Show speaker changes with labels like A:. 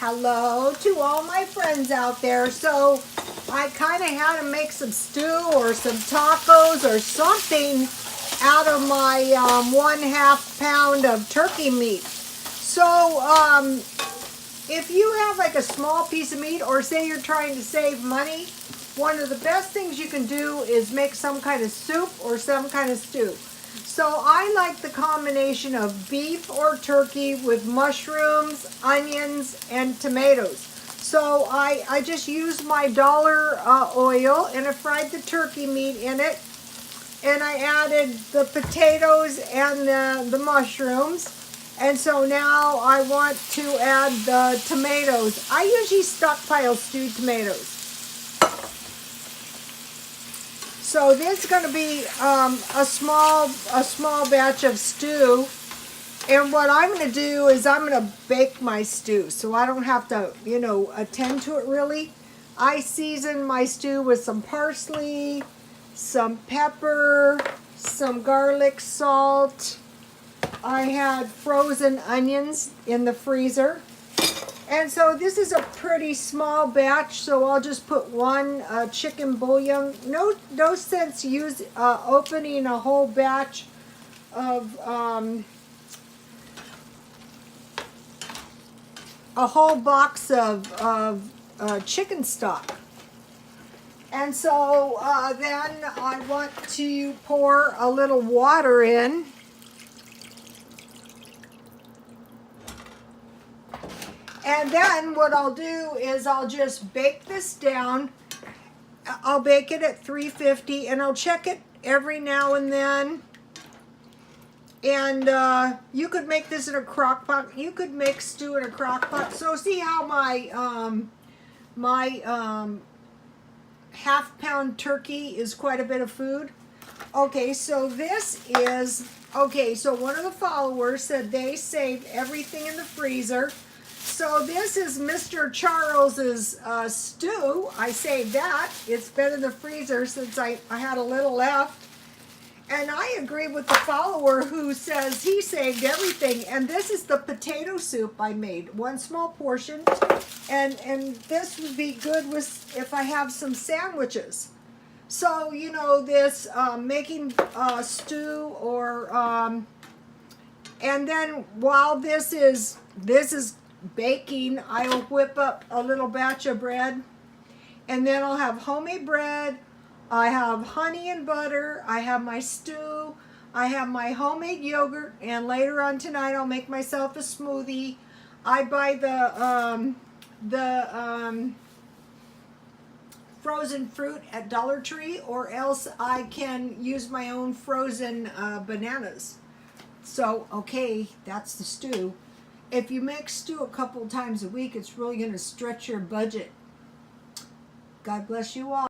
A: Hello to all my friends out there. So I kind of had to make some stew or some tacos or something out of my 1/2 pound of turkey meat. So if you have like a small piece of meat, or say you're trying to save money, one of the best things you can do is make some kind of soup or some kind of stew. So I like the combination of beef or turkey with mushrooms, onions, and tomatoes. So I just used my dollar oil, and I fried the turkey meat in it, and I added the potatoes and the mushrooms. And so now I want to add the tomatoes. I usually stockpile stewed tomatoes. So this is going to be a small batch of stew. And what I'm going to do is I'm going to bake my stew, so I don't have to, attend to it really. I season my stew with some parsley, some pepper, some garlic, salt. I had frozen onions in the freezer. And so this is a pretty small batch, so I'll just put one chicken bouillon. No sense opening a whole batch of a whole box of chicken stock. And so then I want to pour a little water in. And then what I'll do is I'll just bake this down. I'll bake it at 350, and I'll check it every now and then. And you could make this in a crock pot. You could make stew in a crock pot. So see how my half pound turkey is quite a bit of food. Okay, so this is, so one of the followers said they saved everything in the freezer. So this is Mr. Charles's stew. I saved that. It's been in the freezer since I had a little left. And I agree with the follower who says he saved everything. And this is the potato soup I made, one small portion. And this would be good with if I have some sandwiches. So, this making stew or, and then while this is baking, I'll whip up a little batch of bread, and then I'll have homemade bread. I have honey and butter. I have my stew. I have my homemade yogurt, and later on tonight I'll make myself a smoothie. I buy the frozen fruit at Dollar Tree, or else I can use my own frozen bananas. So okay, that's the stew. If you make stew a couple times a week, it's really going to stretch your budget. God bless you all.